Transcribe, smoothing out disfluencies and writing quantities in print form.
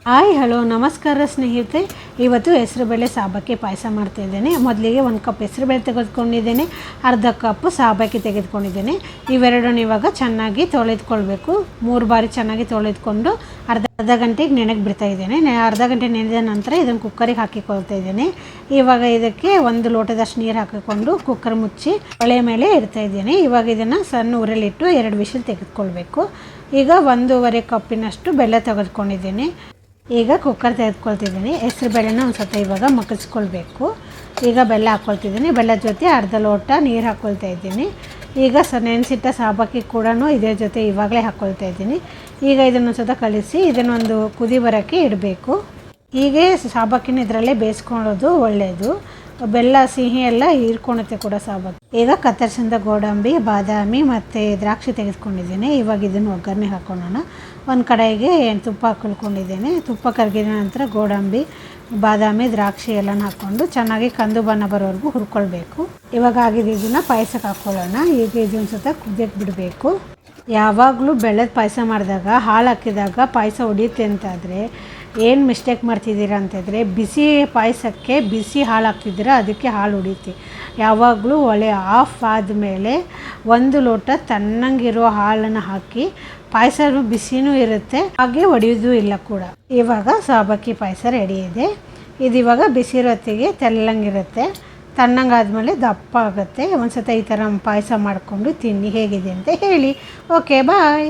Hi hello ನಮಸ್ಕಾರ ಸ್ನೇಹಿತರೆ. ಇವತ್ತು ಹೆಸರುಬೇಳೆ ಸಾಬಕ್ಕಿ ಪಾಯಸ ಮಾಡ್ತಾಯಿದ್ದೇನೆ. ಮೊದಲಿಗೆ 1 ಕಪ್ ಹೆಸರುಬೇಳೆ ತೆಗೆದುಕೊಂಡಿದ್ದೇನೆ, ಅರ್ಧ ಕಪ್ ಸಾಬಕ್ಕಿ ತೆಗೆದುಕೊಂಡಿದ್ದೇನೆ. ಇವೆರಡನ್ನು ಇವಾಗ ಚೆನ್ನಾಗಿ ತೊಳೆದುಕೊಳ್ಬೇಕು. 3 ಬಾರಿ ಚೆನ್ನಾಗಿ ತೊಳೆದುಕೊಂಡು ಅರ್ಧ ಗಂಟೆಗೆ ನೆನೆಗೆ ಬಿಡ್ತಾ ಇದ್ದೇನೆ. ಅರ್ಧ ಗಂಟೆ ನೆನೆದ ನಂತರ ಇದನ್ನು ಕುಕ್ಕರಿಗೆ ಹಾಕಿಕೊಳ್ತಾ ಇದ್ದೇನೆ. ಇವಾಗ ಇದಕ್ಕೆ 1 ಲೋಟದಷ್ಟು ನೀರು ಹಾಕಿಕೊಂಡು ಕುಕ್ಕರ್ ಮುಚ್ಚಿ ಒಲೆ ಮೇಲೆ ಇಡ್ತಾ ಇದ್ದೇನೆ. ಇವಾಗ ಇದನ್ನು ಸಣ್ಣ ಉರಿಲಿಟ್ಟು 2 ವಿಷಲ್ ತೆಗೆದುಕೊಳ್ಬೇಕು. ಈಗ 1.5 ಕಪ್ಪಿನಷ್ಟು ಬೆಲ್ಲ ತೆಗೆದುಕೊಂಡಿದ್ದೇನೆ. ಈಗ ಕುಕ್ಕರ್ ತೆಗೆದುಕೊಳ್ತಿದ್ದೀನಿ. ಹೆಸರುಬೇಳೆನ ಒಂದು ಸತ ಇವಾಗ ಮಗ್ಗಿಸ್ಕೊಳ್ಬೇಕು. ಈಗ ಬೆಲ್ಲ ಹಾಕ್ಕೊಳ್ತಿದ್ದೀನಿ. ಬೆಲ್ಲದ ಜೊತೆ ಅರ್ಧ ಲೋಟ ನೀರು ಹಾಕ್ಕೊಳ್ತಾ ಇದ್ದೀನಿ. ಈಗ ನೆನೆಸಿಟ್ಟ ಸಾಬಕ್ಕಿ ಕೂಡ ಇದೇ ಜೊತೆ ಇವಾಗಲೇ ಹಾಕ್ಕೊಳ್ತಾ ಇದ್ದೀನಿ. ಈಗ ಇದನ್ನು ಸತ ಕಲಿಸಿ ಇದನ್ನೊಂದು ಕುದಿ ಬರೋಕ್ಕೆ ಇಡಬೇಕು. ಹೀಗೆ ಸಾಬಕ್ಕಿನ ಇದರಲ್ಲೇ ಬೇಯಿಸ್ಕೊಳ್ಳೋದು ಒಳ್ಳೆಯದು. ಬೆಲ್ಲ ಸಿಹಿ ಎಲ್ಲ ಹೀರ್ಕೊಳುತ್ತೆ ಕೂಡ ಸಾಬಕ್ಕಿ. ಈಗ ಕತ್ತರಿಸಿದ ಗೋಡಂಬಿ, ಬಾದಾಮಿ ಮತ್ತು ದ್ರಾಕ್ಷಿ ತೆಗೆದುಕೊಂಡಿದ್ದೇನೆ. ಇವಾಗ ಇದನ್ನು ಒಗ್ಗರಣೆ ಹಾಕೊಳ್ಳೋಣ. ಒಂದು ಕಡೆಗೆ ತುಪ್ಪ ಹಾಕ್ಕೊಂಡಿದ್ದೇನೆ. ತುಪ್ಪ ಕರಗಿದ ನಂತರ ಗೋಡಂಬಿ, ಬಾದಾಮಿ, ದ್ರಾಕ್ಷಿ ಎಲ್ಲನೂ ಹಾಕ್ಕೊಂಡು ಚೆನ್ನಾಗಿ ಕಂದು ಬಣ್ಣ ಬರೋವರೆಗೂ ಹುರ್ಕೊಳ್ಬೇಕು. ಇವಾಗ ಆಗಿದೆ ಇದನ್ನು ಪಾಯಸಕ್ಕೆ ಹಾಕ್ಕೊಳ್ಳೋಣ. ಈಗ ಇದೊಂದು ಸತ ಕುದಿಯಕ್ಕೆ ಬಿಡಬೇಕು. ಯಾವಾಗಲೂ ಬೆಲ್ಲದ ಪಾಯಸ ಮಾಡಿದಾಗ ಹಾಲು ಹಾಕಿದಾಗ ಪಾಯಸ ಹೊಡಿಯುತ್ತೆ ಅಂತಾದರೆ ಏನು ಮಿಸ್ಟೇಕ್ ಮಾಡ್ತಿದ್ದೀರಾ ಅಂತಂದರೆ, ಬಿಸಿ ಪಾಯಸಕ್ಕೆ ಬಿಸಿ ಹಾಲು ಹಾಕ್ತಿದ್ದೀರಾ, ಅದಕ್ಕೆ ಹಾಲು ಹೊಡಿಯುತ್ತೆ. ಯಾವಾಗಲೂ ಒಲೆ ಆಫ್ ಆದಮೇಲೆ 1 ಲೋಟ ತಣ್ಣಗಿರೋ ಹಾಲನ್ನು ಹಾಕಿ, ಪಾಯಸನೂ ಬಿಸಿನೂ ಇರುತ್ತೆ, ಹಾಗೆ ಒಡೆಯೋದು ಇಲ್ಲ ಕೂಡ. ಇವಾಗ ಸಾಬಕ್ಕಿ ಪಾಯಸ ರೆಡಿ ಇದೆ. ಇದು ಇವಾಗ ಬಿಸಿ ಹೊತ್ತಿಗೆ ತೆಳ್ಳಂಗಿರುತ್ತೆ, ತಣ್ಣಂಗಾದ್ಮೇಲೆ ದಪ್ಪ ಆಗುತ್ತೆ. ಒಂದು ಸತ ಈ ಥರ ಪಾಯಸ ಮಾಡಿಕೊಂಡು ತಿನ್ನಿ, ಹೇಗಿದೆ ಅಂತ ಹೇಳಿ. ಓಕೆ, ಬಾಯ್.